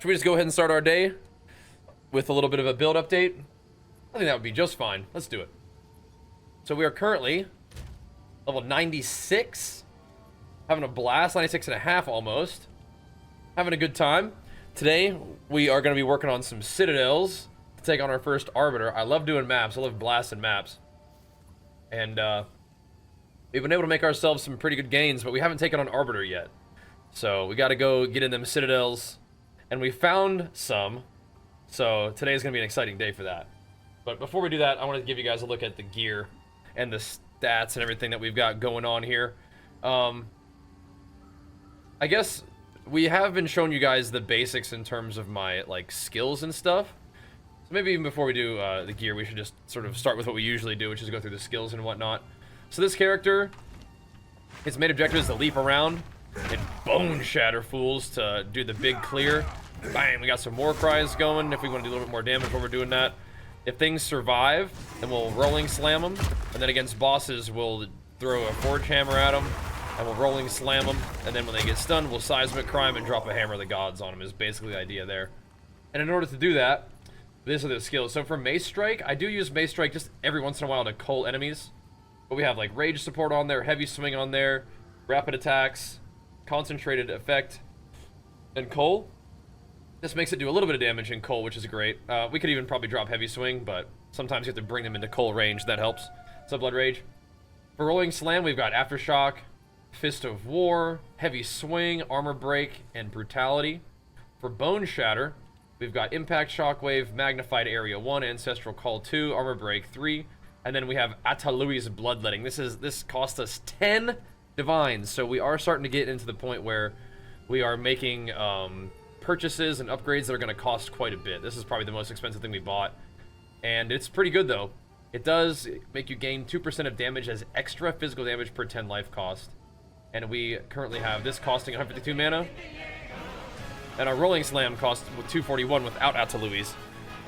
Should we just go ahead and start our day with a little bit of a build update? I think that would be just fine. Let's do it. So we are currently level 96. Having a blast, 96 and a half almost. Having a good time. Today, we are going to be working on some citadels to take on our first Arbiter. I love doing maps. I love blasting maps. And we've been able to make ourselves some pretty good gains, but we haven't taken on Arbiter yet. So we got to go get in them citadels. And we found some. So today is going to be an exciting day for that. But before we do that, I want to give you guys a look at the gear and the stats and everything that we've got going on here. I guess we have been showing you guys the basics in terms of my like skills and stuff. So maybe even before we do the gear, we should just sort of start with what we usually do, which is go through the skills and whatnot. So this character, his main objective is to leap around and bone shatter fools to do the big clear. Bang, we got some war cries going if we want to do a little bit more damage when we're doing that. If things survive, then we'll rolling slam them, and then against bosses, we'll throw a forge hammer at them, and we'll rolling slam them, and then when they get stunned, we'll seismic crime and drop a hammer of the gods on them is basically the idea there. And in order to do that, these are the skills. So for Mace Strike, I do use Mace Strike just every once in a while to cull enemies. But we have like Rage support on there, Heavy Swing on there, Rapid Attacks, Concentrated Effect, and Cull. This makes it do a little bit of damage in Cull, which is great. We could even probably drop Heavy Swing, but sometimes you have to bring them into Cull range. That helps. So Blood Rage. For Rolling Slam, we've got Aftershock, Fist of War, Heavy Swing, Armor Break, and Brutality. For Bone Shatter, we've got Impact Shockwave, Magnified Area 1, Ancestral Call 2, Armor Break 3, and then we have Atalui's Bloodletting. This cost us 10 divines, so we are starting to get into the point where we are making purchases and upgrades that are going to cost quite a bit. This is probably the most expensive thing we bought, and it's pretty good though. It does make you gain 2% of damage as extra physical damage per 10 life cost, and we currently have this costing 152 mana, and our Rolling Slam costs 241 without Atalui's.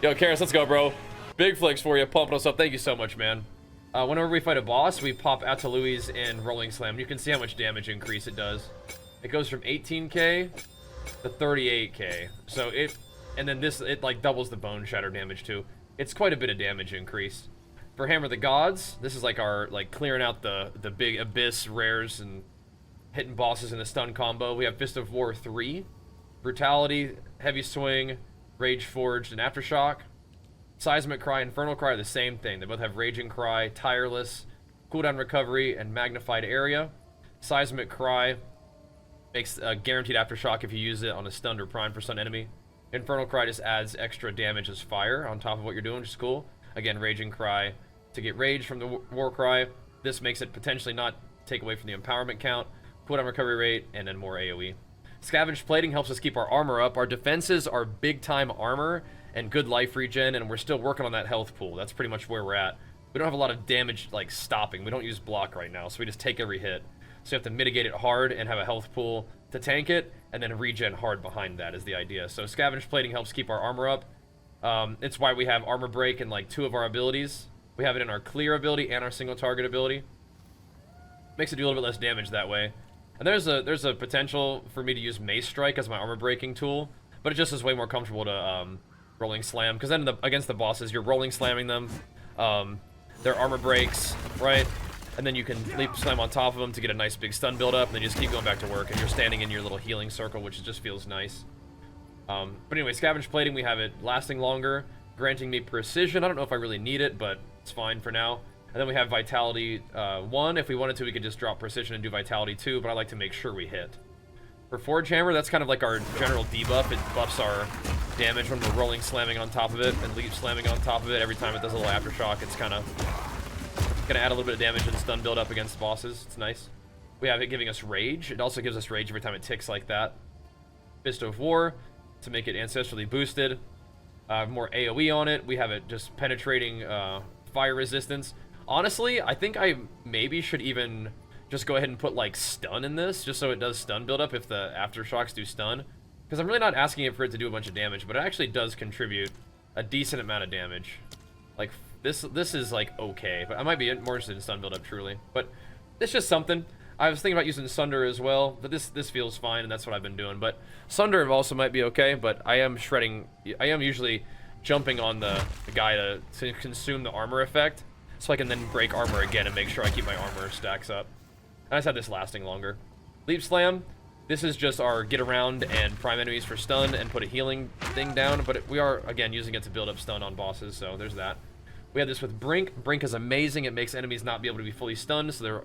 Yo, Karis, let's go, bro. Big flicks for you, pumping us up. Thank you so much, man. Whenever we fight a boss, we pop Atalui's and Rolling Slam. You can see how much damage increase it does. It goes from 18k to 38k. So and then it like doubles the bone shatter damage too. It's quite a bit of damage increase. For Hammer of the Gods, this is like our clearing out the big abyss rares and hitting bosses in the stun combo. We have Fist of War 3, Brutality, Heavy Swing, Rage Forged, and Aftershock. Seismic Cry, Infernal Cry are the same thing. They both have Raging Cry, Tireless, Cooldown Recovery, and Magnified Area. Seismic Cry makes a guaranteed Aftershock if you use it on a stunned or primed for stun enemy. Infernal Cry just adds extra damage as fire on top of what you're doing, which is cool. Again, Raging Cry to get Rage from the War Cry. This makes it potentially not take away from the empowerment count, cooldown recovery rate, and then more AoE. Scavenged Plating helps us keep our armor up. Our defenses are big time armor and good life regen, and we're still working on that health pool. That's pretty much where we're at. We don't have a lot of damage like stopping. We don't use block right now, so we just take every hit. So you have to mitigate it hard and have a health pool to tank it, and then regen hard behind that is the idea. So Scavenged Plating helps keep our armor up. It's why we have Armor Break in like 2 of our abilities. We have it in our Clear ability and our Single Target ability. Makes it do a little bit less damage that way. And there's a potential for me to use Mace Strike as my armor breaking tool, but it just is way more comfortable to Rolling Slam, because then against the bosses, you're Rolling Slamming them. Their armor breaks, right? And then you can Leap Slam on top of them to get a nice big stun build up, and then you just keep going back to work, and you're standing in your little healing circle, which just feels nice. But anyway, Scavenged Plating, we have it lasting longer, granting me precision. I don't know if I really need it, but it's fine for now. And then we have Vitality 1. If we wanted to, we could just drop Precision and do Vitality 2, but I like to make sure we hit. For Forge Hammer, that's kind of like our general debuff. It buffs our damage when we're rolling slamming on top of it and leap slamming on top of it. Every time it does a little Aftershock, it's kind of going to add a little bit of damage and stun build up against bosses. It's nice. We have it giving us Rage. It also gives us Rage every time it ticks like that. Fist of War to make it ancestrally boosted. More AoE on it. We have it just penetrating fire resistance. Honestly, I think I maybe should even just go ahead and put like stun in this, just so it does stun build up if the Aftershocks do stun. Because I'm really not asking it for it to do a bunch of damage, but it actually does contribute a decent amount of damage. Like, this is like okay, but I might be more interested in stun build up truly. But it's just something. I was thinking about using Sunder as well, but this feels fine, and that's what I've been doing. But Sunder also might be okay, but I am shredding... I am usually jumping on the guy to consume the armor effect, so I can then break armor again and make sure I keep my armor stacks up. I just have this lasting longer. Leap Slam. This is just our get around and prime enemies for stun and put a healing thing down, but we are, again, using it to build up stun on bosses, so there's that. We have this with Brink. Brink is amazing. It makes enemies not be able to be fully stunned, so they're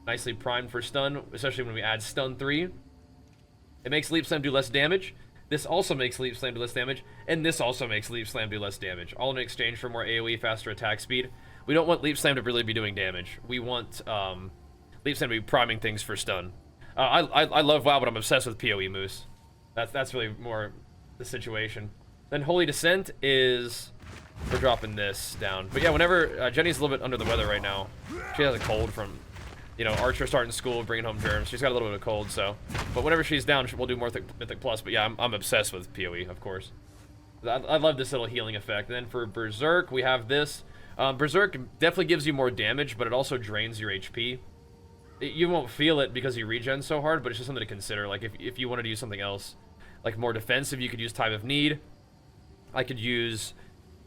nicely primed for stun, especially when we add stun 3. It makes Leap Slam do less damage. This also makes Leap Slam do less damage, and this also makes Leap Slam do less damage, all in exchange for more AoE, faster attack speed. We don't want Leap Slam to really be doing damage. We want Leap Slam to be priming things for stun. I love WoW, but I'm obsessed with PoE Moose. That's really more the situation. Then Holy Descent is... we're dropping this down. But yeah, whenever... Jenny's a little bit under the weather right now. She has a cold from, you know, Archer starting school, bringing home germs. She's got a little bit of cold, so... but whenever she's down, we'll do more Mythic Plus. But yeah, I'm obsessed with PoE, of course. I love this little healing effect. And then for Berserk, we have this. Berserk definitely gives you more damage, but it also drains your HP. You won't feel it because you regen so hard, but it's just something to consider. Like, if you wanted to use something else, like more defensive, you could use Time of Need. I could use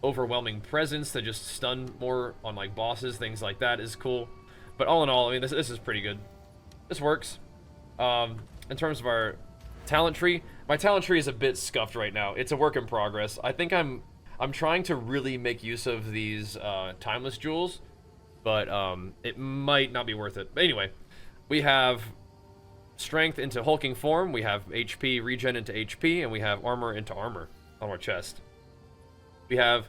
Overwhelming Presence to just stun more on, like, bosses. Things like that is cool. But all in all, I mean, this is pretty good. This works. In terms of our talent tree, my talent tree is a bit scuffed right now. It's a work in progress. I think I'm trying to really make use of these timeless jewels, but it might not be worth it. But anyway, we have strength into hulking form, we have HP regen into HP, and we have armor into armor on our chest. We have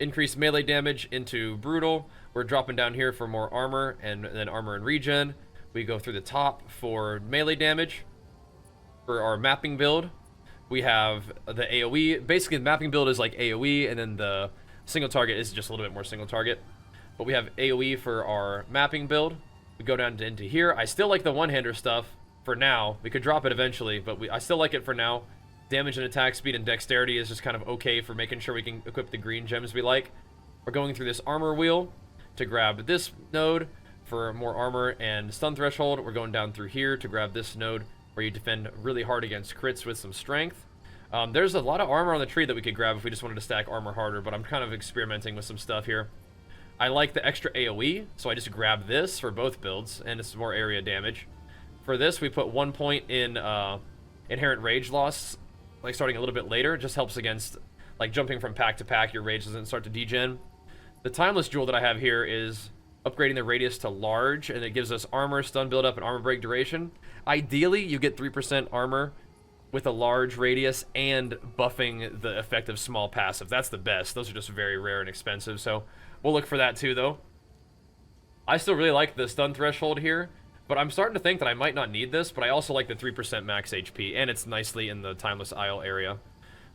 increased melee damage into brutal. We're dropping down here for more armor, and then armor and regen. We go through the top for melee damage. For our mapping build, we have the AoE. Basically, the mapping build is like AoE, and then the single target is just a little bit more single target. But we have AoE for our mapping build. We go down into here. I still like the one-hander stuff for now. We could drop it eventually, but I still like it for now. Damage and attack speed and dexterity is just kind of okay for making sure we can equip the green gems we like. We're going through this armor wheel to grab this node for more armor and stun threshold. We're going down through here to grab this node where you defend really hard against crits with some strength. There's a lot of armor on the tree that we could grab if we just wanted to stack armor harder, but I'm kind of experimenting with some stuff here. I like the extra AoE, so I just grab this for both builds, and it's more area damage. For this, we put 1 point in inherent rage loss, like starting a little bit later. It just helps against, like, jumping from pack to pack. Your rage doesn't start to degen. The timeless jewel that I have here is upgrading the radius to large, and it gives us armor, stun buildup, and armor break duration. Ideally, you get 3% armor with a large radius and buffing the effect of small passive. That's the best. Those are just very rare and expensive, so we'll look for that too, though. I still really like the stun threshold here, but I'm starting to think that I might not need this, but I also like the 3% max HP, and it's nicely in the Timeless Isle area.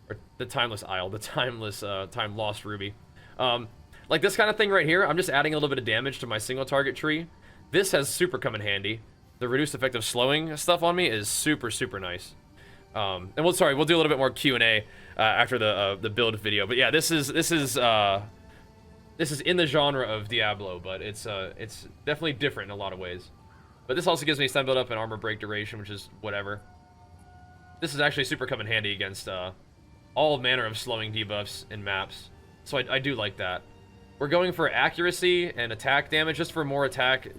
Or the Timeless Isle, the Timeless, Time Lost Ruby. Like this kind of thing right here, I'm just adding a little bit of damage to my single target tree. This has super come in handy. The reduced effect of slowing stuff on me is super, super nice. And we'll do a little bit more Q&A after the build video. But yeah, this is in the genre of Diablo, but it's definitely different in a lot of ways. But this also gives me stun build up and armor break duration, which is whatever. This is actually super come in handy against all manner of slowing debuffs in maps. So I do like that. We're going for accuracy and attack damage, just for more attack.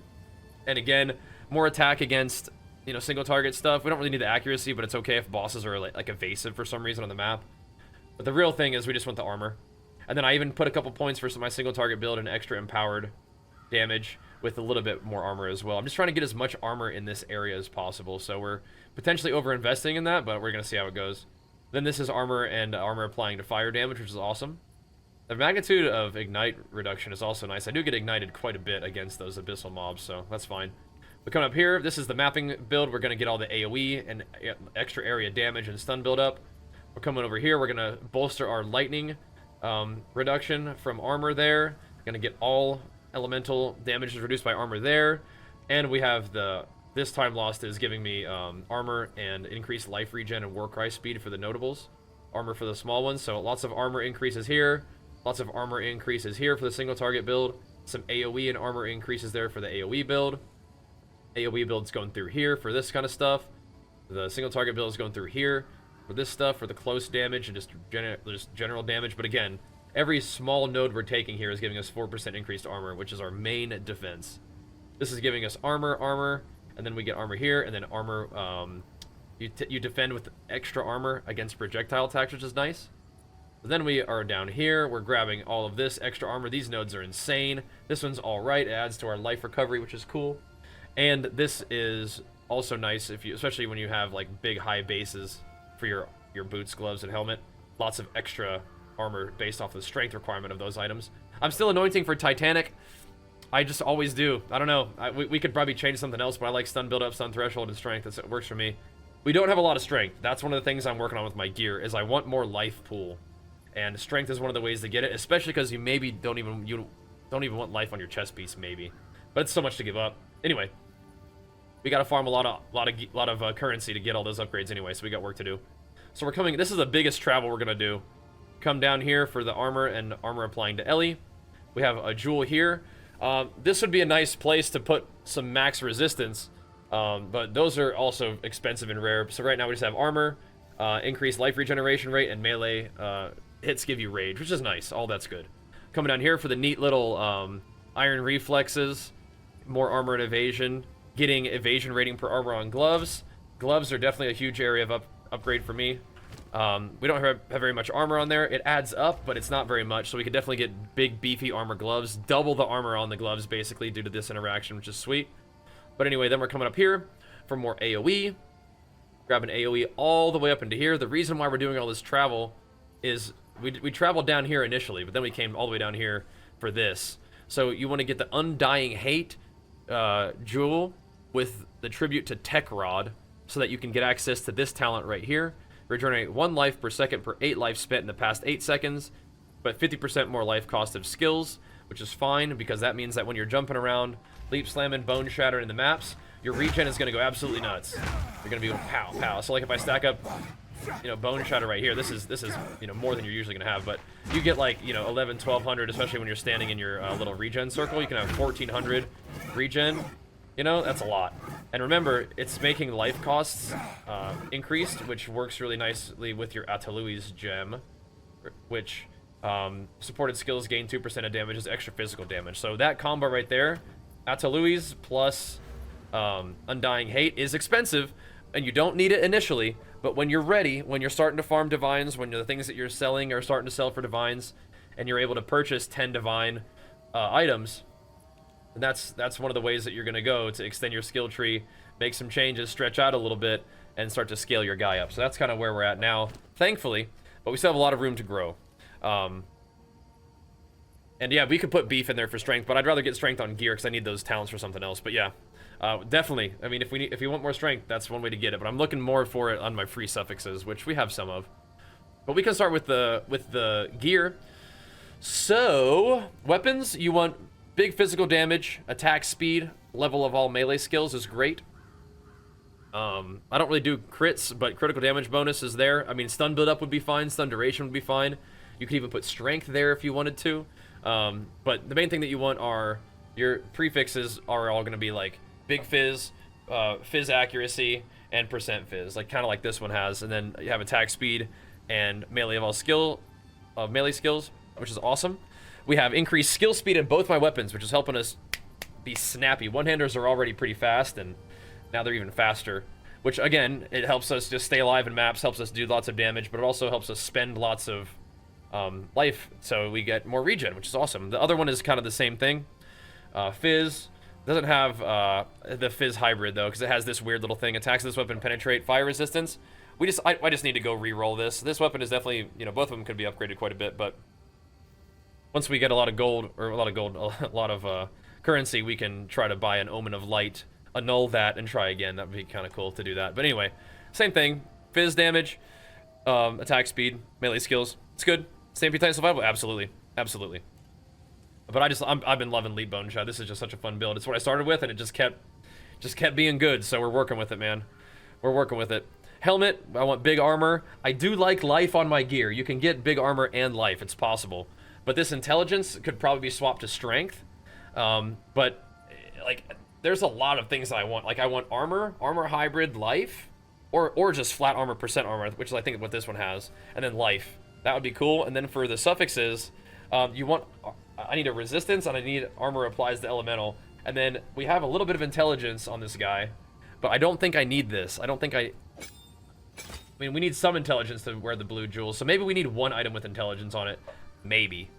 And again, more attack against, you know, single target stuff. We don't really need the accuracy, but it's okay if bosses are like evasive for some reason on the map. But the real thing is we just want the armor. And then I even put a couple points for my single target build and extra empowered damage with a little bit more armor as well. I'm just trying to get as much armor in this area as possible. So we're potentially over-investing in that, but we're going to see how it goes. Then this is armor and armor applying to fire damage, which is awesome. The magnitude of ignite reduction is also nice. I do get ignited quite a bit against those abyssal mobs, so that's fine. We come up here. This is the mapping build. We're going to get all the AoE and extra area damage and stun build up. We're coming over here. We're going to bolster our lightning reduction from armor there. Going to get all elemental damage reduced by armor there. And we have this time lost is giving me armor and increased life regen and warcry speed for the notables. Armor for the small ones. So lots of armor increases here. Lots of armor increases here for the single target build. Some AoE and armor increases there for the AoE build. AoE build's going through here for this kind of stuff. The single target build is going through here for this stuff, for the close damage and just general damage. But again, every small node we're taking here is giving us 4% increased armor, which is our main defense. This is giving us armor, and then we get armor here, and then armor, you defend with extra armor against projectile attacks, which is nice. But then we are down here, we're grabbing all of this extra armor. These nodes are insane. This one's alright, it adds to our life recovery, which is cool. And this is also nice, if you, especially when you have like big high bases for your boots, gloves, and helmet. Lots of extra armor based off the strength requirement of those items. I'm still anointing for Titanic. I just always do. I don't know. We could probably change something else, but I like stun build up, stun threshold, and strength. It works for me. We don't have a lot of strength. That's one of the things I'm working on with my gear, is I want more life pool. And strength is one of the ways to get it, especially because you maybe don't even want life on your chest piece, maybe. But it's so much to give up. Anyway, we gotta farm a lot of currency to get all those upgrades anyway, so we got work to do. So we're coming. This is the biggest travel we're gonna do. Come down here for the armor and armor applying to Ellie. We have a jewel here. This would be a nice place to put some max resistance, but those are also expensive and rare. So right now we just have armor, increased life regeneration rate, and melee hits give you rage, which is nice. All that's good. Coming down here for the neat little iron reflexes, more armor and evasion, getting evasion rating per armor on gloves. Gloves are definitely a huge area of upgrade for me. We don't have very much armor on there. It adds up, but it's not very much, so we could definitely get big, beefy armor gloves. Double the armor on the gloves, basically, due to this interaction, which is sweet. But anyway, then we're coming up here for more AoE. Grab an AoE all the way up into here. The reason why we're doing all this travel is we traveled down here initially, but then we came all the way down here for this. So you want to get the Undying Hate jewel with the tribute to Tech Rod, so that you can get access to this talent right here. Regenerate 1 life per second per 8 life spent in the past 8 seconds, but 50% more life cost of skills, which is fine, because that means that when you're jumping around, leap slamming, bone shattering the maps, your regen is going to go absolutely nuts. You're going to be pow, pow. So like if I stack up, bone shatter right here, this is more than you're usually going to have, but you get like, 11, 1200, especially when you're standing in your little regen circle. You can have 1400 regen. That's a lot. And remember, it's making life costs increased, which works really nicely with your Atalui's gem, which supported skills gain 2% of damage as extra physical damage. So that combo right there, Atalui's plus Undying Hate, is expensive, and you don't need it initially, but when you're ready, when you're starting to farm divines, when the things that you're selling are starting to sell for divines, and you're able to purchase 10 divine items, and that's one of the ways that you're going to go to extend your skill tree, make some changes, stretch out a little bit, and start to scale your guy up. So that's kind of where we're at now, thankfully, but we still have a lot of room to grow. And yeah, we could put beef in there for strength, but I'd rather get strength on gear because I need those talents for something else. But yeah, definitely. I mean, if you want more strength, that's one way to get it. But I'm looking more for it on my free suffixes, which we have some of. But we can start with the gear. So weapons, you want big physical damage, attack speed, level of all melee skills is great. I don't really do crits, but critical damage bonus is there. I mean, stun build up would be fine, stun duration would be fine. You could even put strength there if you wanted to. But the main thing that you want are your prefixes are all going to be like big fizz, fizz accuracy, and percent fizz, like kind of like this one has. And then you have attack speed and melee of all melee skills, which is awesome. We have increased skill speed in both my weapons, which is helping us be snappy. One-handers are already pretty fast, and now they're even faster, which again, it helps us just stay alive in maps, helps us do lots of damage, but it also helps us spend lots of life, so we get more regen, which is awesome. The other one is kind of the same thing. Fizz doesn't have the Fizz hybrid though, because it has this weird little thing. Attacks of this weapon penetrate fire resistance. I just need to go re-roll this. This weapon is definitely, both of them could be upgraded quite a bit, but once we get a lot of currency, we can try to buy an Omen of Light, annul that, and try again. That would be kind of cool to do that. But anyway, same thing. Fizz damage, attack speed, melee skills. It's good. Stampede Titan Survival? Absolutely. Absolutely. But I've been loving Leap Bone Shot. This is just such a fun build. It's what I started with, and it just kept being good, so we're working with it, man. We're working with it. Helmet, I want big armor. I do like life on my gear. You can get big armor and life. It's possible. But this intelligence could probably be swapped to strength. But like there's a lot of things that I want. Like I want armor, armor hybrid, life, or just flat armor, percent armor, which is I think what this one has, and then life. That would be cool. And then for the suffixes, you want, I need a resistance and I need armor applies to elemental. And then we have a little bit of intelligence on this guy, but I don't think I need this. I mean, we need some intelligence to wear the blue jewels, so maybe we need one item with intelligence on it. Maybe.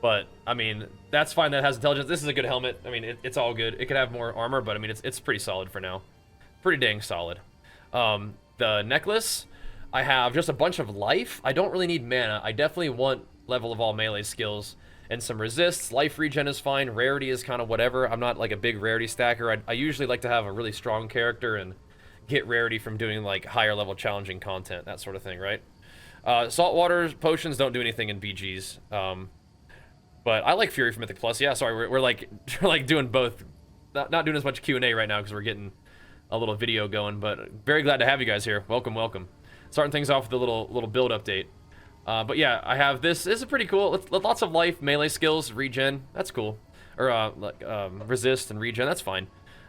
But, I mean, that's fine that it has intelligence. This is a good helmet. I mean, it's all good. It could have more armor, but, I mean, it's pretty solid for now. Pretty dang solid. The necklace, I have just a bunch of life. I don't really need mana. I definitely want level of all melee skills. And some resists. Life regen is fine. Rarity is kind of whatever. I'm not, like, a big rarity stacker. I usually like to have a really strong character and get rarity from doing, like, higher level challenging content. That sort of thing, right? Saltwater potions don't do anything in BGs. But I like Fury from Mythic Plus. Yeah, sorry, we're like doing both. Not doing as much Q&A right now because we're getting a little video going. But very glad to have you guys here. Welcome, welcome. Starting things off with a little build update. But yeah, I have this. This is pretty cool. Lots of life, melee skills, regen. That's cool. Or resist and regen. That's fine.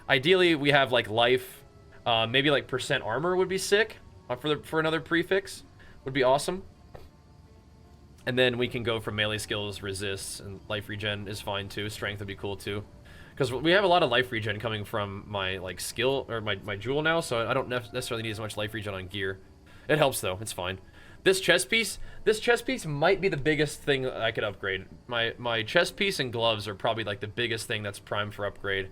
Ideally, we have like life. Maybe like percent armor would be sick for another prefix. Would be awesome. And then we can go from melee skills, resists, and life regen is fine too. Strength would be cool too. Because we have a lot of life regen coming from my like skill, or my jewel now, so I don't necessarily need as much life regen on gear. It helps though, it's fine. This chest piece might be the biggest thing I could upgrade. My chest piece and gloves are probably like the biggest thing that's primed for upgrade.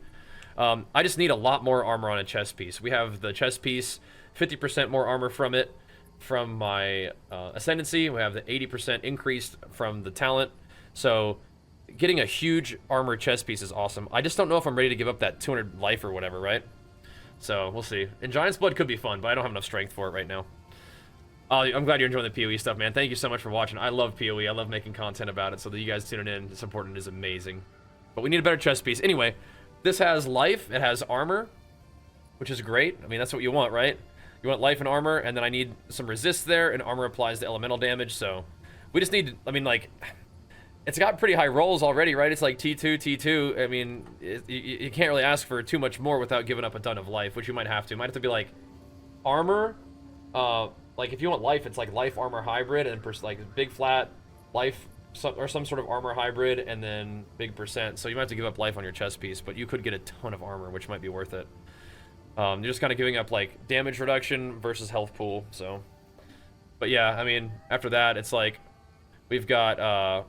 I just need a lot more armor on a chest piece. We have the chest piece, 50% more armor from it. From my ascendancy, we have the 80% increased from the talent. So getting a huge armor chest piece is awesome. I just don't know if I'm ready to give up that 200 life or whatever, right? So we'll see. And Giant's Blood could be fun, but I don't have enough strength for it right now. I'm glad you're enjoying the PoE stuff, man. Thank you so much for watching. I love PoE. I love making content about it, so that you guys tuning in and supporting it is amazing. But we need a better chest piece. Anyway, this has life. It has armor, which is great. I mean, that's what you want, right? You want life and armor, and then I need some resist there, and armor applies to elemental damage, so we just need, I mean, like, it's got pretty high rolls already, right? It's like T2, T2. I mean, you can't really ask for too much more without giving up a ton of life, which you might have to. You might have to be like, armor, like, if you want life, it's like life armor hybrid, and like big flat, life, or some sort of armor hybrid, and then big percent. So you might have to give up life on your chest piece, but you could get a ton of armor, which might be worth it. You're just kind of giving up, like, damage reduction versus health pool, so. But yeah, I mean, after that, it's like, we've got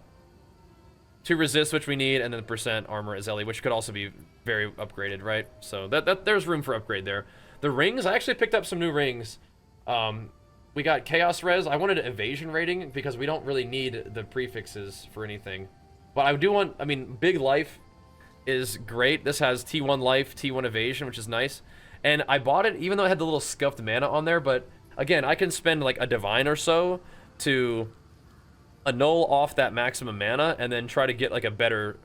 2 resist, which we need, and then the percent armor is Ellie, which could also be very upgraded, right? So there's room for upgrade there. The rings, I actually picked up some new rings. We got Chaos Res. I wanted an evasion rating because we don't really need the prefixes for anything. But I do want, I mean, Big Life is great. This has T1 Life, T1 Evasion, which is nice. And I bought it even though it had the little scuffed mana on there, but again, I can spend like a divine or so to annul off that maximum mana and then try to get like a better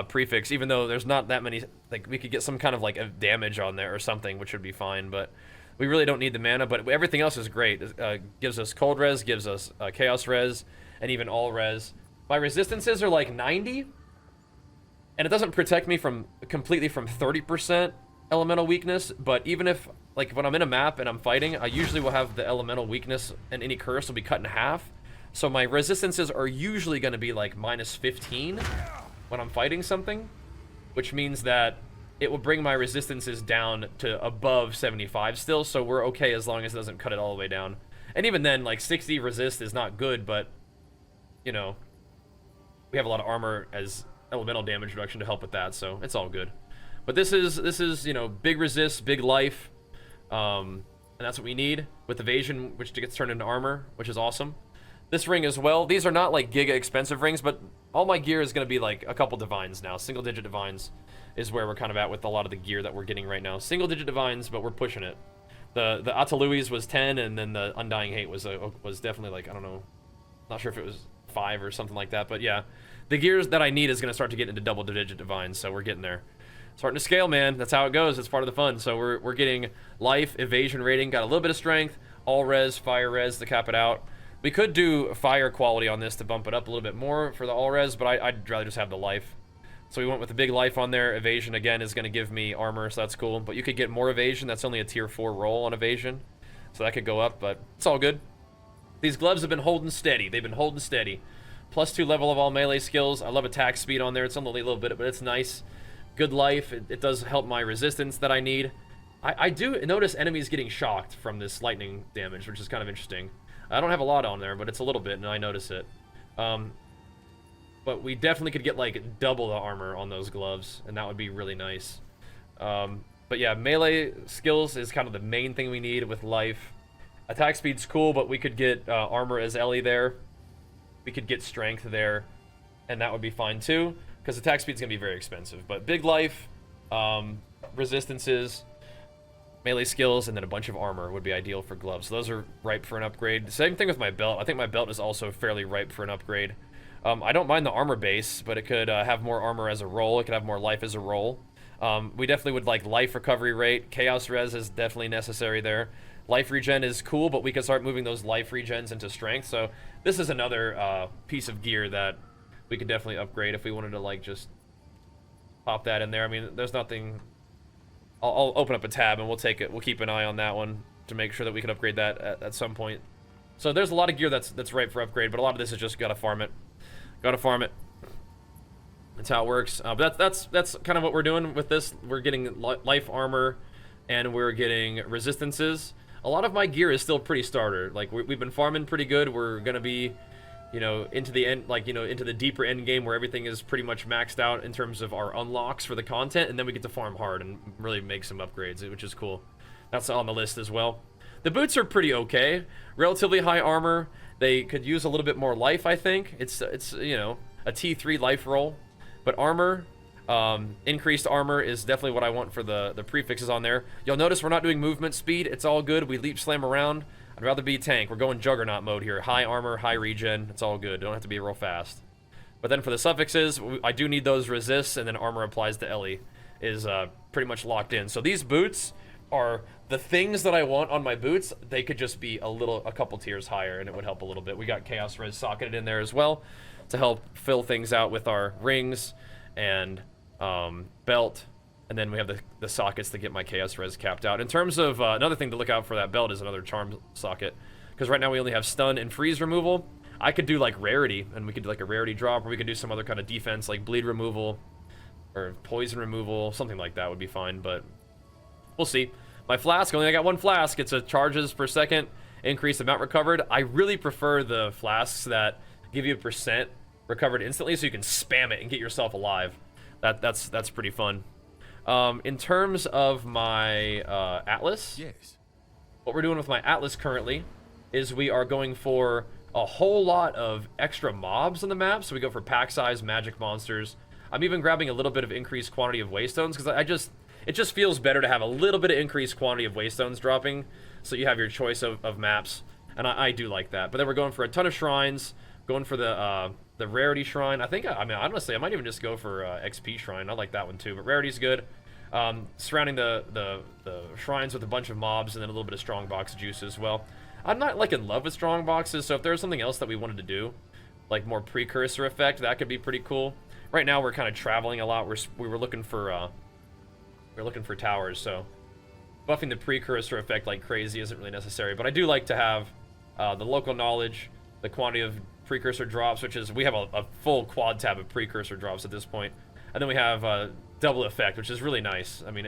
prefix, even though there's not that many, like we could get some kind of like a damage on there or something, which would be fine, but we really don't need the mana, but everything else is great. Gives us cold res, gives us chaos res, and even all res. My resistances are like 90, and it doesn't protect me from completely from 30% elemental weakness, but even if, like, when I'm in a map and I'm fighting, I usually will have the elemental weakness and any curse will be cut in half. So my resistances are usually going to be like minus 15 when I'm fighting something, which means that it will bring my resistances down to above 75 still, so we're okay as long as it doesn't cut it all the way down. And even then, like, 60 resist is not good, but, you know, we have a lot of armor as elemental damage reduction to help with that, so it's all good. But this is, you know, big resist, big life, and that's what we need with evasion, which gets turned into armor, which is awesome. This ring as well. These are not like giga expensive rings, but all my gear is going to be like a couple divines now. Single digit divines is where we're kind of at with a lot of the gear that we're getting right now. Single digit divines, but we're pushing it. The Ataluis was 10, and then the Undying Hate was definitely like, I don't know, not sure if it was 5 or something like that, but yeah, the gears that I need is going to start to get into double digit divines, so we're getting there. Starting to scale, man. That's how it goes. It's part of the fun. So we're getting life, evasion rating, got a little bit of strength, all res, fire res to cap it out. We could do fire quality on this to bump it up a little bit more for the all res, but I'd rather just have the life So we went with the big life on there. Evasion, again, is going to give me armor, so that's cool. But you could get more evasion. That's only a tier 4 roll on evasion. So that could go up, but it's all good. These gloves have been holding steady. They've been holding steady. +2 level of all melee skills. I love attack speed on there. It's only a little bit, but it's nice. Good life. It does help my resistance that I need. I do notice enemies getting shocked from this lightning damage, which is kind of interesting. I don't have a lot on there, but it's a little bit, and I notice it. But we definitely could get, like, double the armor on those gloves, and that would be really nice. But yeah, melee skills is kind of the main thing we need with life. Attack speed's cool, but we could get armor as Ellie there. We could get strength there, and that would be fine too, because attack speed's going to be very expensive. But big life, resistances, melee skills, and then a bunch of armor would be ideal for gloves. So those are ripe for an upgrade. Same thing with my belt. I think my belt is also fairly ripe for an upgrade. I don't mind the armor base, but it could have more armor as a roll. It could have more life as a roll. We definitely would like life recovery rate. Chaos res is definitely necessary there. Life regen is cool, but we can start moving those life regens into strength. So this is another piece of gear that we could definitely upgrade if we wanted to, like, just pop that in there. I mean, there's nothing... I'll open up a tab and we'll take it. We'll keep an eye on that one to make sure that we can upgrade that at some point. So there's a lot of gear that's ripe for upgrade, but a lot of this is just gotta farm it. Gotta farm it. That's how it works. But that's kind of what we're doing with this. We're getting life armor, and we're getting resistances. A lot of my gear is still pretty starter. Like, we've been farming pretty good. We're gonna be, you know, into the end, like, you know, into the deeper end game where everything is pretty much maxed out in terms of our unlocks for the content, and then we get to farm hard and really make some upgrades, which is cool. That's on the list as well. The boots are pretty okay. Relatively high armor. They could use a little bit more life, I think. It's you know, a T3 life roll. But armor, increased armor is definitely what I want for the prefixes on there. You'll notice we're not doing movement speed. It's all good. We leap slam around. I'd rather be tank. We're going Juggernaut mode here. High armor, high regen. It's all good. Don't have to be real fast. But then for the suffixes, I do need those resists, and then armor applies to Ellie is pretty much locked in. So these boots are the things that I want on my boots. They could just be a couple tiers higher, and it would help a little bit. We got Chaos Res socketed in there as well to help fill things out with our rings and belt. And then we have the sockets to get my Chaos Res capped out. In terms of another thing to look out for that belt is another charm socket. Because right now we only have stun and freeze removal. I could do like rarity, and we could do like a rarity drop, or we could do some other kind of defense like bleed removal or poison removal. Something like that would be fine, but we'll see. My flask, I got one flask. It's a charges per second, increased amount recovered. I really prefer the flasks that give you a % recovered instantly, so you can spam it and get yourself alive. That's pretty fun. In terms of my Atlas, yes, what we're doing with my Atlas currently is we are going for a whole lot of extra mobs on the map. So we go for pack size, magic monsters. I'm even grabbing a little bit of increased quantity of waystones because it just feels better to have a little bit of increased quantity of waystones dropping, so you have your choice of maps, and I do like that. But then we're going for a ton of shrines, going for the rarity shrine. I mean, honestly, I might even just go for XP shrine. I like that one too, but rarity's good. Surrounding the shrines with a bunch of mobs, and then a little bit of strong box juice as well. I'm not like in love with strong boxes, so if there's something else that we wanted to do, like more precursor effect, that could be pretty cool. Right now we're kind of traveling a lot. We were looking for towers, so buffing the precursor effect like crazy isn't really necessary. But I do like to have the local knowledge, the quantity of precursor drops, which is we have a full quad tab of precursor drops at this point, and then we have double effect, which is really nice. I mean,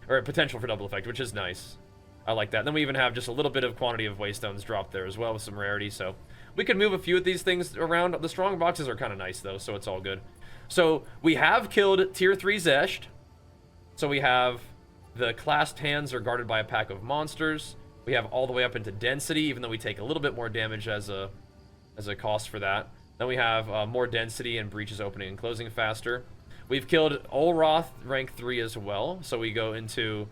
or a potential for double effect, which is nice. I like that. And then we even have just a little bit of quantity of waystones dropped there as well with some rarity, so we could move a few of these things around. The strong boxes are kind of nice though, so it's all good. So we have killed tier 3 Zesht. So we have the clasped hands are guarded by a pack of monsters. We have all the way up into density, even though we take a little bit more damage as a cost for that. Then we have more density and breaches opening and closing faster. We've killed Olroth rank 3 as well. So we go into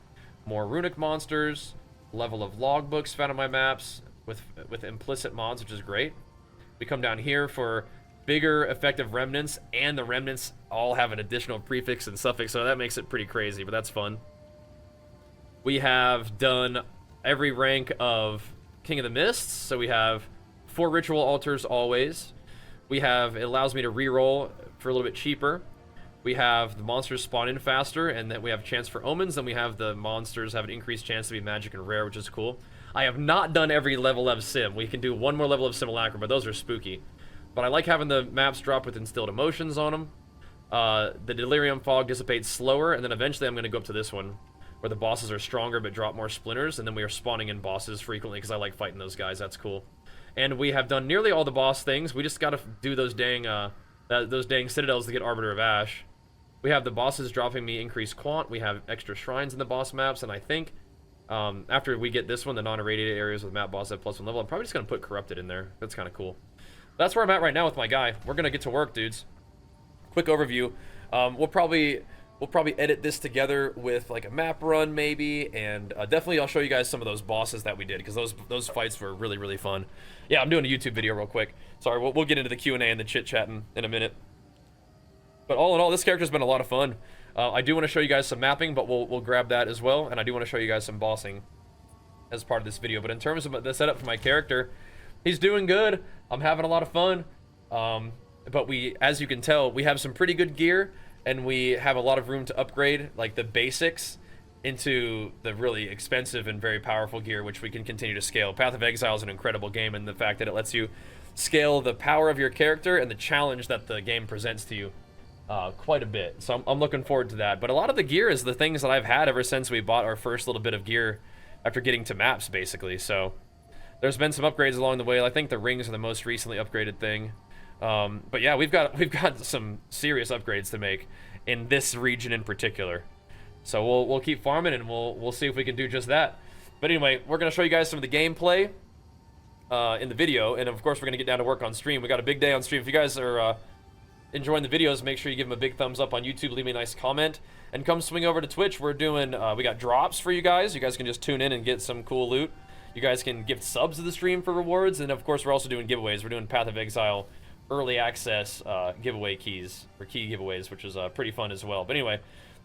more runic monsters, level of logbooks found on my maps with implicit mods, which is great. We come down here for bigger effective remnants, and the remnants all have an additional prefix and suffix, so that makes it pretty crazy, but that's fun. We have done every rank of King of the Mists, so we have 4 ritual altars always. It allows me to reroll for a little bit cheaper. We have the monsters spawn in faster, and then we have a chance for omens. Then we have the monsters have an increased chance to be magic and rare, which is cool. I have not done every level of sim. We can do one more level of simulacrum, but those are spooky. But I like having the maps drop with instilled emotions on them. The delirium fog dissipates slower, and then eventually I'm going to go up to this one, where the bosses are stronger but drop more splinters, and then we are spawning in bosses frequently because I like fighting those guys. That's cool. And we have done nearly all the boss things. We just got to do those dang citadels to get Arbiter of Ash. We have the bosses dropping me increased quant. We have extra shrines in the boss maps, and I think after we get this one, the non-irradiated areas with map boss at +1 level, I'm probably just going to put Corrupted in there. That's kind of cool. That's where I'm at right now with my guy. We're going to get to work, dudes. Quick overview. We'll probably edit this together with like a map run maybe, and definitely I'll show you guys some of those bosses that we did, because those fights were really, really fun. Yeah, I'm doing a YouTube video real quick. Sorry, we'll get into the Q&A and the chit-chatting in a minute. But all in all, this character's been a lot of fun. I do want to show you guys some mapping, but we'll grab that as well, and I do want to show you guys some bossing as part of this video. But in terms of the setup for my character, he's doing good. I'm having a lot of fun. But as you can tell, we have some pretty good gear, and we have a lot of room to upgrade, like the basics, into the really expensive and very powerful gear, which we can continue to scale. Path of Exile is an incredible game, and the fact that it lets you scale the power of your character and the challenge that the game presents to you quite a bit. So I'm looking forward to that. But a lot of the gear is the things that I've had ever since we bought our first little bit of gear after getting to maps, basically. So there's been some upgrades along the way. I think the rings are the most recently upgraded thing. But yeah, we've got some serious upgrades to make in this region in particular. So we'll keep farming, and we'll see if we can do just that. But anyway, we're gonna show you guys some of the gameplay in the video, and of course we're gonna get down to work on stream. We got a big day on stream. If you guys are enjoying the videos, make sure you give them a big thumbs up on YouTube, leave me a nice comment, and come swing over to Twitch. We're doing we got drops for you guys. You guys can just tune in and get some cool loot. You guys can gift subs to the stream for rewards, and of course we're also doing giveaways. We're doing Path of Exile early access giveaway keys, or key giveaways, which is pretty fun as well. But anyway,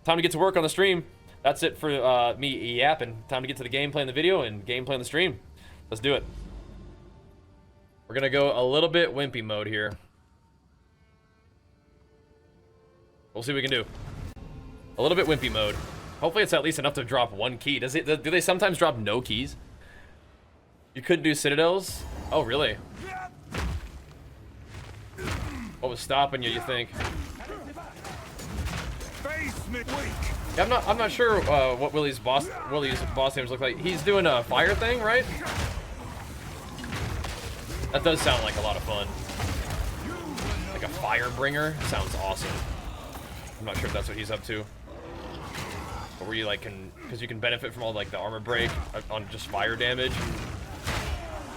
time to get to work on the stream. That's it for me yapping. Time to get to the gameplay in the video and gameplay on the stream. Let's do it. We're gonna go a little bit wimpy mode here. We'll see what we can do. A little bit wimpy mode. Hopefully it's at least enough to drop one key. Do they sometimes drop no keys? You couldn't do citadels? Oh, really? What was stopping you, you think? Yeah, I'm not sure what Willie's boss names look like. He's doing a fire thing, right? That does sound like a lot of fun. Like a fire bringer? Sounds awesome. I'm not sure if that's what he's up to. Or where you like because you can benefit from all like the armor break on just fire damage.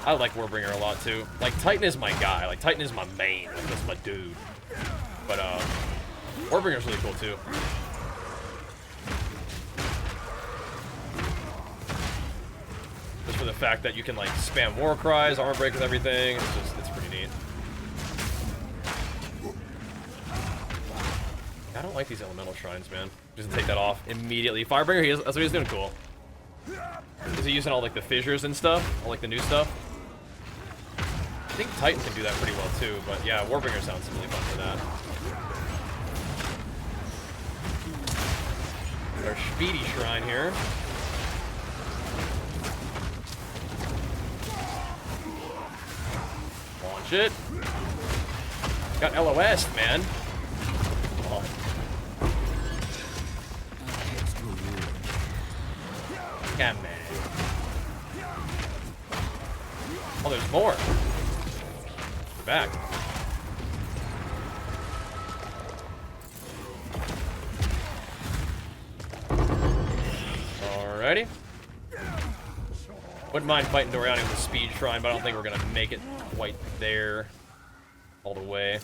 I like Warbringer a lot too. Like Titan is my guy. Like Titan is my main. Like that's my dude. But Warbringer's really cool too. Just for the fact that you can like spam war cries, armor break with everything. It's pretty neat. I don't like these elemental shrines, man. Just take that off immediately. Firebringer, that's what he's doing. Cool. Is he using all like the fissures and stuff? All like the new stuff? I think Titan can do that pretty well too, but yeah, Warbringer sounds really fun for that. Our speedy shrine here. Launch it. Got LOS, man. Oh. Yeah, man. Oh, there's more. We're back. Alrighty. Wouldn't mind fighting Doriani with a speed shrine, but I don't think we're gonna make it quite there all the way.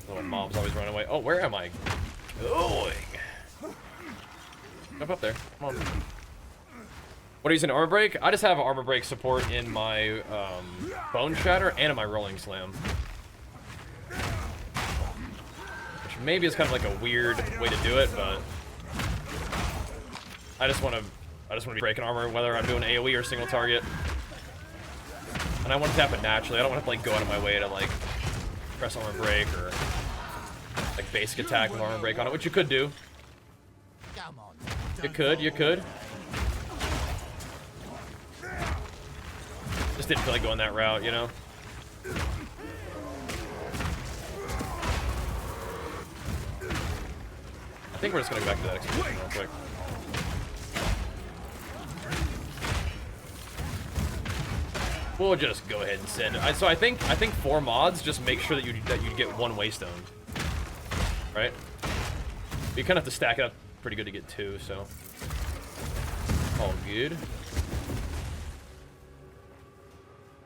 Little mobs always run away. Oh, where am I going? Jump up there. Come on. What are you using, armor break? I just have armor break support in my bone shatter and in my rolling slam. Which maybe is kind of like a weird way to do it, but I just want to be breaking armor whether I'm doing AoE or single target. And I want to tap it naturally. I don't want to like go out of my way to like press armor break or like basic attack with armor break on it, which you could do. You could. Just didn't feel like going that route, you know? I think we're just gonna go back to that expedition real quick. We'll just go ahead and send. So I think 4 mods just make sure that you get 1 waystone, right? You kind of have to stack it up pretty good to get 2, so all good.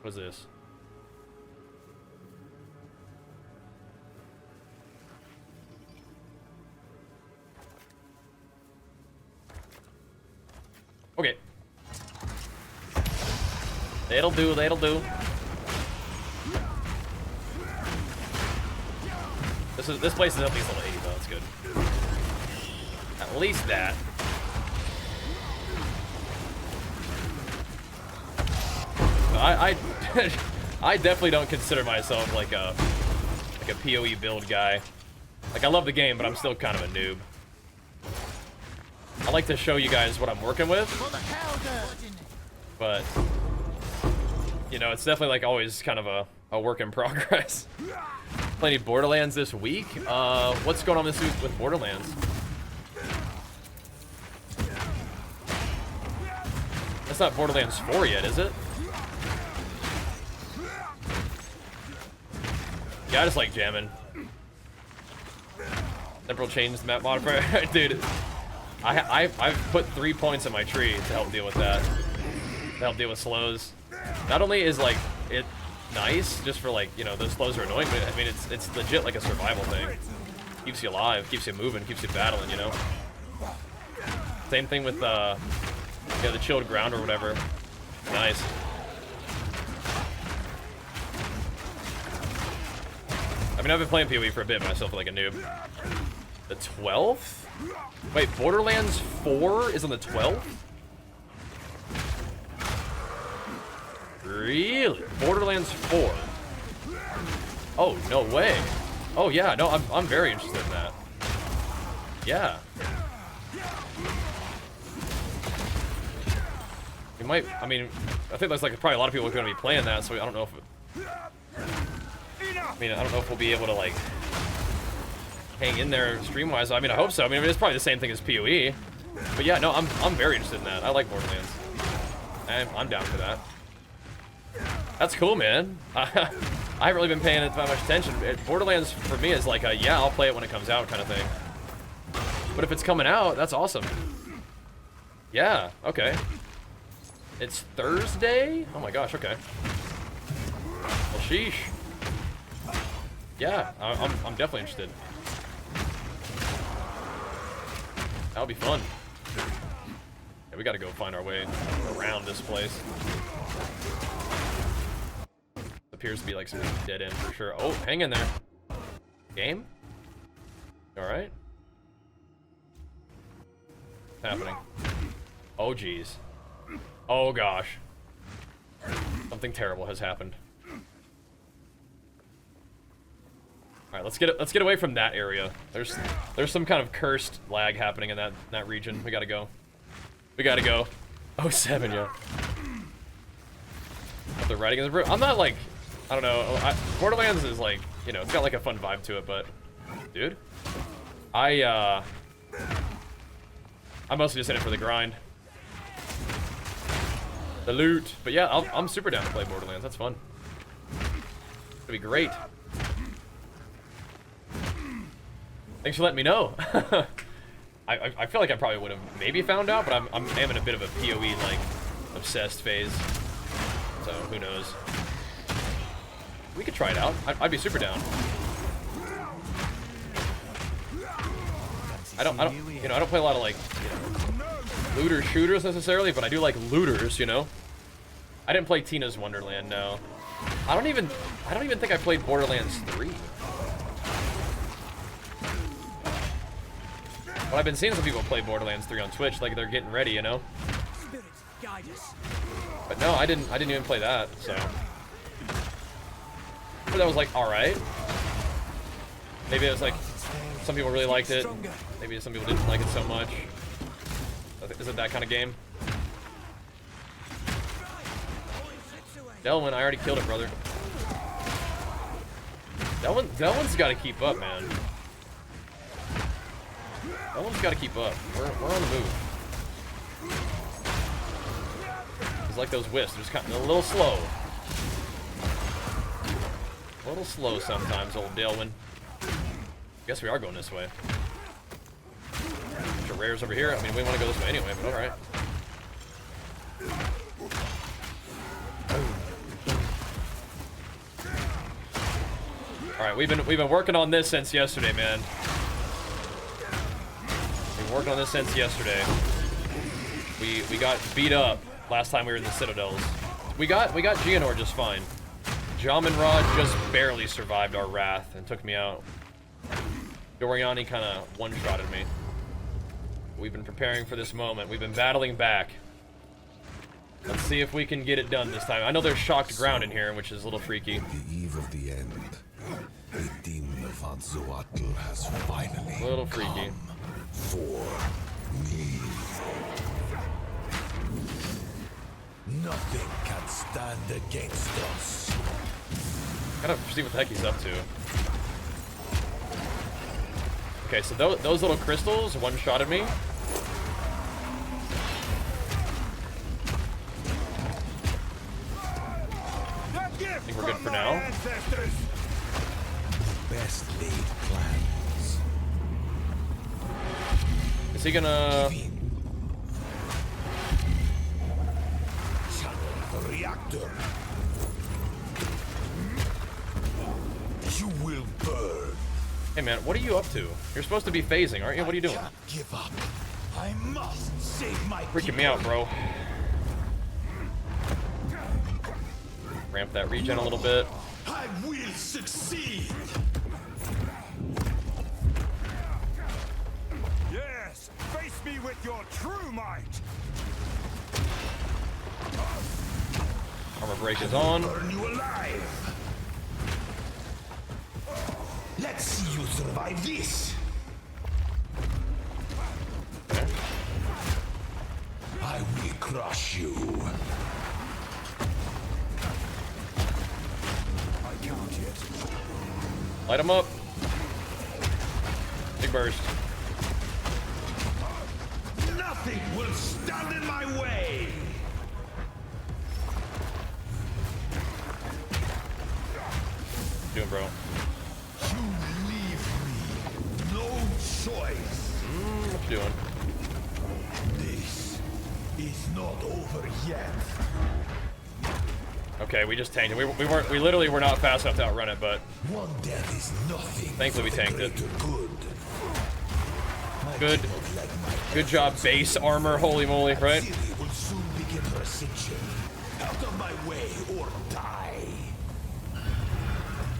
What is this? Okay. That'll do, that'll do. This place is at least level 80 though, that's good. At least that. I definitely don't consider myself like a PoE build guy. Like, I love the game, but I'm still kind of a noob. I like to show you guys what I'm working with, but you know, it's definitely like always kind of a work in progress. Playing Borderlands this week. What's going on this week with Borderlands? That's not Borderlands 4 yet, is it? Yeah, I just like jamming. Temporal changed the map modifier. Dude, I've put 3 points in my tree to help deal with that. To help deal with slows. Not only is like it nice just for like, you know, those slows are annoying, but I mean it's legit like a survival thing. Keeps you alive, keeps you moving, keeps you battling, you know. Same thing with yeah, the chilled ground or whatever. Nice. I mean, I've been playing PoE for a bit, but I still feel like a noob. The 12th? Wait, Borderlands 4 is on the 12th? Really? Borderlands 4? Oh, no way. Oh, yeah, no, I'm very interested in that. Yeah. We might, I mean, I think there's like probably a lot of people who are going to be playing that, so I don't know if... I mean, I don't know if we'll be able to, like, hang in there stream-wise. I mean, I hope so. I mean, it's probably the same thing as PoE. But yeah, no, I'm very interested in that. I like Borderlands. I'm down for that. That's cool, man. I haven't really been paying it that much attention. Borderlands, for me, is like a, yeah, I'll play it when it comes out kind of thing. But if it's coming out, that's awesome. Yeah, okay. It's Thursday? Oh my gosh, okay. Well, sheesh. Yeah, I'm definitely interested. That'll be fun. Yeah, we gotta go find our way around this place. Appears to be like some dead end for sure. Oh, hang in there. Game? Alright. What's happening? Oh, geez. Oh, gosh. Something terrible has happened. All right, let's get away from that area. There's some kind of cursed lag happening in that region. We gotta go. We gotta go. Oh, 7, yeah. What they're riding in the room. I'm not like, I don't know. Borderlands is like, you know, it's got like a fun vibe to it, but dude, I'm mostly just in it for the grind, the loot. But yeah, I'm super down to play Borderlands. That's fun. It'll be great. Thanks for letting me know. I feel like I probably would have maybe found out, but I'm in a bit of a PoE like obsessed phase, so who knows? We could try it out. I'd be super down. I don't you know, I don't play a lot of like, you know, looter shooters necessarily, but I do like looters, you know. I didn't play Tina's Wonderland, no. I don't even think I played Borderlands 3. But I've been seeing some people play Borderlands 3 on Twitch, like they're getting ready, you know. But no, I didn't even play that, so. But that was like, all right. Maybe it was like, Some people really liked it. Maybe some people didn't like it so much. Is it that kind of game? Delwyn, I already killed it, brother. Delwyn's got to keep up, man. Delwyn's got to keep up. We're on the move. It's like those wisps. They're just kind of a little slow. A little slow sometimes, old Delwyn. Guess we are going this way. Bunch of rares over here. I mean, we want to go this way anyway, but all right. All right, we've been working on this since yesterday, man. We've been working on this since yesterday. We got beat up last time we were in the Citadels. We got Juggernaut just fine. Jamin Rod just barely survived our wrath and took me out. Doriani kind of one-shotted me. We've been preparing for this moment. We've been battling back. Let's see if we can get it done this time. I know there's shocked ground in here, which is a little freaky. The eve of the end. The demon of Anzoatl has finally A little freaky. come for me. Nothing can stand against us. Gotta see what the heck he's up to. Okay, so those little crystals one-shotted me. I think we're good for now. Best laid plans. Is he gonna... Channel the reactor. You will burn. Hey man, what are you up to? You're supposed to be phasing, aren't you? What are you doing? I can't give up. I must save my Freaking me out, bro. Ramp that regen a little bit. I will succeed. Yes, face me with your true might. Armor break is on. Burn you alive. Let's see you survive this. Okay. I will crush you. I can't yet. Light him up. Big burst. Nothing will stand in my way. Doing, bro. You leave me no choice. What you doing? This is not over yet. Okay, we just tanked it. We literally were not fast enough to outrun it, but One death is nothing. Thankfully for we the tanked it. greater Good. I Good. cannot let my good job, base armor. Holy moly, right? City will soon begin her ascension. Out of my way or die.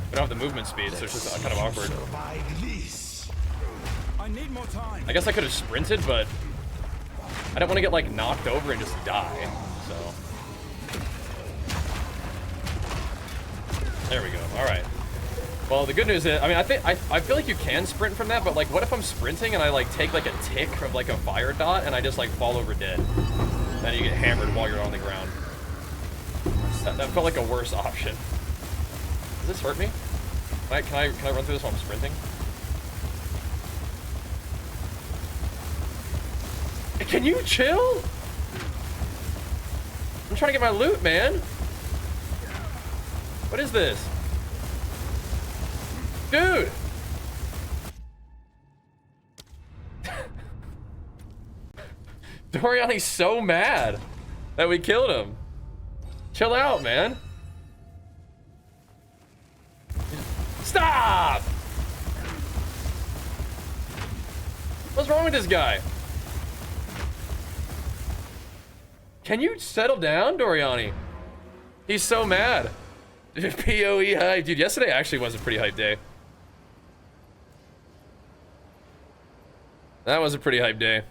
We don't have the movement speed, so it's just kind of awkward. Survive this. I need more time. I guess I could have sprinted, but I don't want to get like knocked over and just die. So there we go. All right. Well, the good news is, I mean, I feel like you can sprint from that, but like, what if I'm sprinting and I like take like a tick of like a fire dot and I just like fall over dead? Then you get hammered while you're on the ground. That felt like a worse option. Does this hurt me? Can I run through this while I'm sprinting? Can you chill? I'm trying to get my loot, man. What is this? Dude! Doriani's so mad that we killed him. Chill out, man. Stop! What's wrong with this guy? Can you settle down, Doriani? He's so mad. PoE hype. Dude, yesterday actually was a pretty hype day. That was a pretty hype day.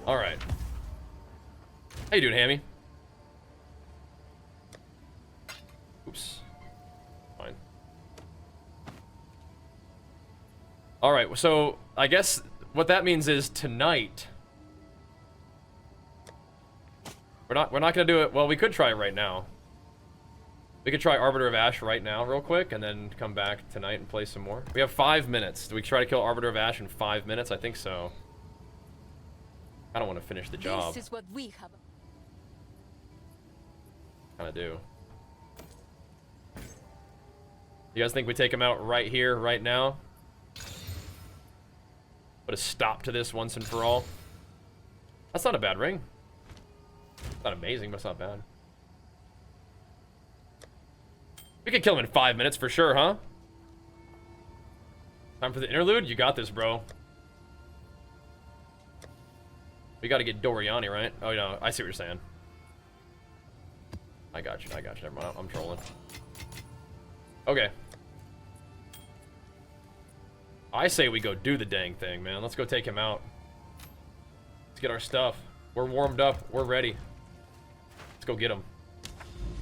All right. How you doing, Hammy? Oops. Fine. All right, so I guess what that means is tonight. We're not gonna do it. Well, we could try it right now. We could try Arbiter of Ash right now, real quick, and then come back tonight and play some more. We have 5 minutes. Do we try to kill Arbiter of Ash in 5 minutes? I think so. I don't want to finish the job. This is what we have. Kind of do. You guys think we take him out right here, right now? Put a stop to this once and for all. That's not a bad ring. It's not amazing, but it's not bad. We could kill him in 5 minutes for sure, huh? Time for the interlude? You got this, bro. We gotta get Doriani, right? Oh, no, I see what you're saying. I got you, never mind, I'm trolling. Okay. I say we go do the dang thing, man. Let's go take him out. Let's get our stuff. We're warmed up, we're ready. Let's go get him.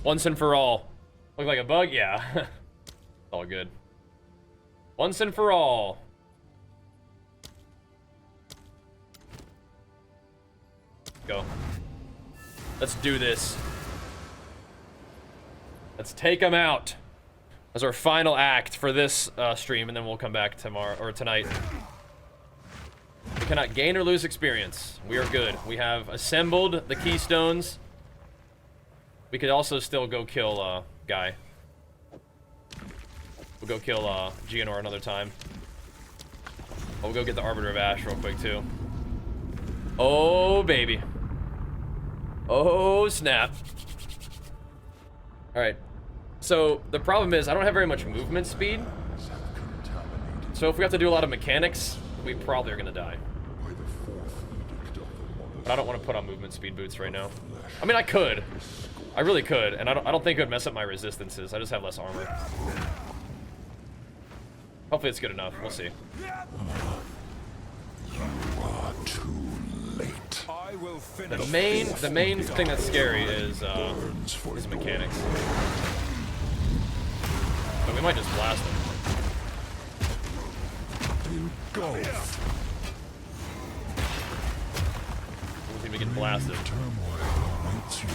Once and for all. Look like a bug? Yeah. All good. Once and for all. Go. Let's do this. Let's take him out. As our final act for this stream, and then we'll come back tomorrow or tonight. We cannot gain or lose experience. We are good. We have assembled the keystones. We could also still go kill Guy. We'll go kill Juggernaut another time. We'll go get the Arbiter of Ash real quick too. Oh baby. Oh snap. Alright. So the problem is I don't have very much movement speed. So if we have to do a lot of mechanics, we probably are gonna die. But I don't want to put on movement speed boots right now. I mean I could. I really could, and I don't think it would mess up my resistances. I just have less armor. Hopefully it's good enough. We'll see. You are too late. I will finish. The main thing that's scary is mechanics. But we might just blast them. You go. We'll see if we can blast it. Awaits you.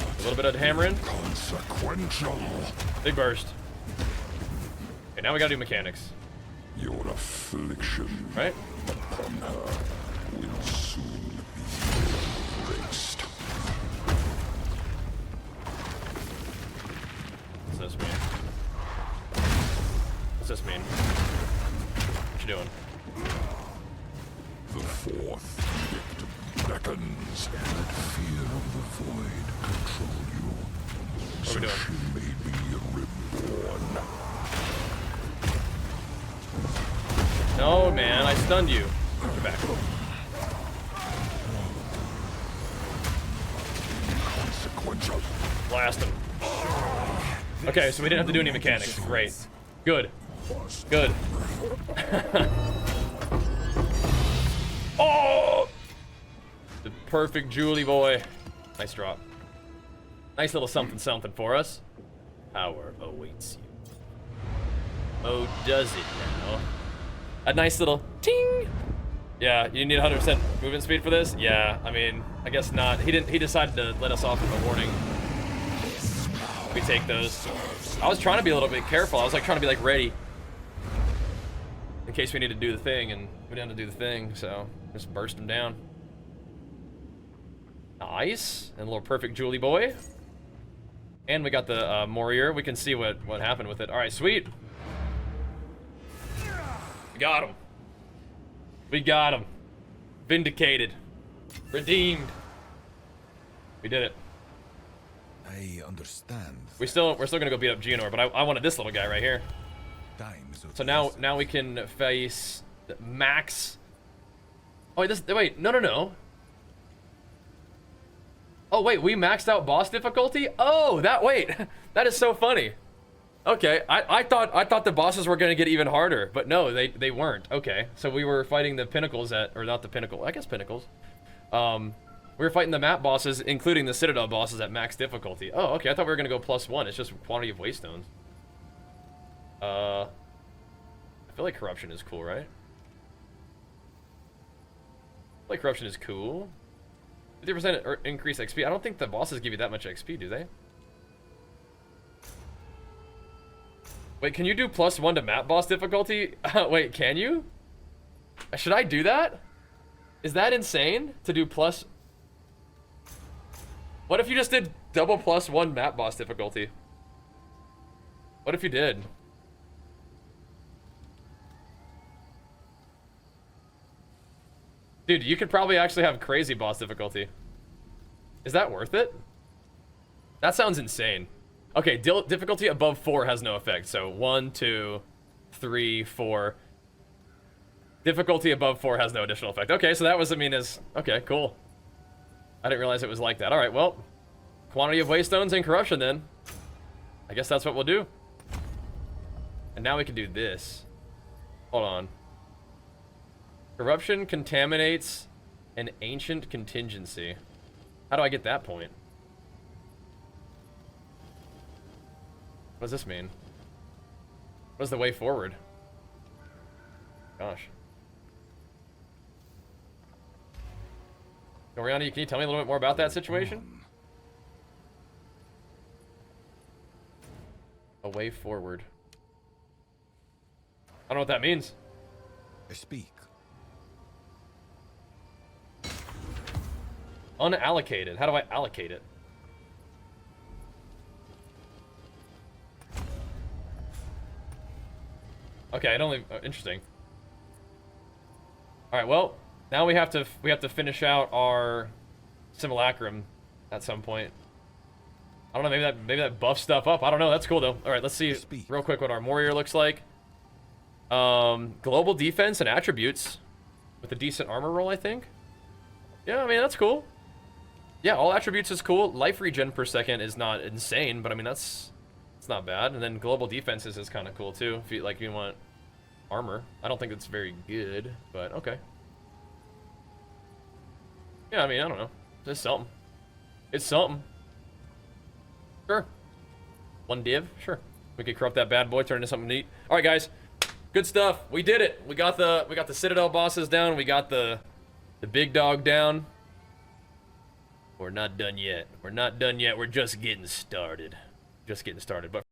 A little bit of hammering. Consequential. Big burst. Okay, now we gotta do mechanics. Your affliction Right? upon her will soon be erased. What's this mean? What's this mean? What you doing? The fourth victim beckons. Let fear of the void control you. What are So we doing? she may be reborn. No, man, I stunned you. Get back. Consequential. Blast him. Okay, so we didn't have to do any mechanics. Great. Good. Good. Oh! The perfect Julie boy. Nice drop. Nice little something something for us. Power awaits you. Oh, does it now? A nice little ting! Yeah, you need 100% movement speed for this? Yeah, I mean, I guess not. He decided to let us off with a warning. We take those. I was trying to be a little bit careful. I was like trying to be like ready. In case we need to do the thing, and we didn't have to do the thing, so just burst him down. Nice. And a little perfect Julie boy. And we got the Morier. We can see what happened with it. Alright, sweet. We got him. We got him. Vindicated. Redeemed. We did it. I understand. We're still gonna go beat up Juggernaut, but I wanted this little guy right here. Time is of So now we can face Max. Oh wait, no. Oh wait, we maxed out boss difficulty? Oh, that is so funny. Okay, I thought the bosses were gonna get even harder, but no, they weren't. Okay, so we were fighting the pinnacles or not the pinnacle, I guess pinnacles. We were fighting the map bosses, including the Citadel bosses at max difficulty. Oh, okay, I thought we were gonna go +1. It's just quantity of waystones. I feel like corruption is cool, right? I feel like corruption is cool. 50% increase XP. I don't think the bosses give you that much XP, do they? Wait, can you do +1 to map boss difficulty? Wait, can you? Should I do that? Is that insane to do plus? What if you just did double +1 map boss difficulty? What if you did? Dude, you could probably actually have crazy boss difficulty. Is that worth it? That sounds insane. Okay, difficulty above 4 has no effect. So 1, 2, 3, 4. Difficulty above 4 has no additional effect. Okay, so that was, I mean, is... Okay, cool. I didn't realize it was like that. Alright, well. Quantity of waystones and corruption, then. I guess that's what we'll do. And now we can do this. Hold on. Corruption contaminates an ancient contingency. How do I get that point? What does this mean? What is the way forward? Gosh. Oriana, can you tell me a little bit more about that situation? A way forward. I don't know what that means. I speak. Unallocated. How do I allocate it? Okay, I don't. Interesting. All right. Well, now we have to finish out our simulacrum at some point. I don't know. Maybe that buffs stuff up. I don't know. That's cool though. All right. Let's see real quick what our warrior looks like. Global defense and attributes with a decent armor roll, I think. Yeah, I mean that's cool. Yeah, all attributes is cool. Life regen per second is not insane, but I mean it's not bad. And then global defenses is kind of cool too. If you want armor, I don't think it's very good, but okay. Yeah, I mean I don't know. It's something. It's something. Sure. One div, sure. We could corrupt that bad boy, turn into something neat. All right, guys. Good stuff. We did it. We got the Citadel bosses down. We got the big dog down. We're not done yet. We're not done yet. We're just getting started. Just getting started. But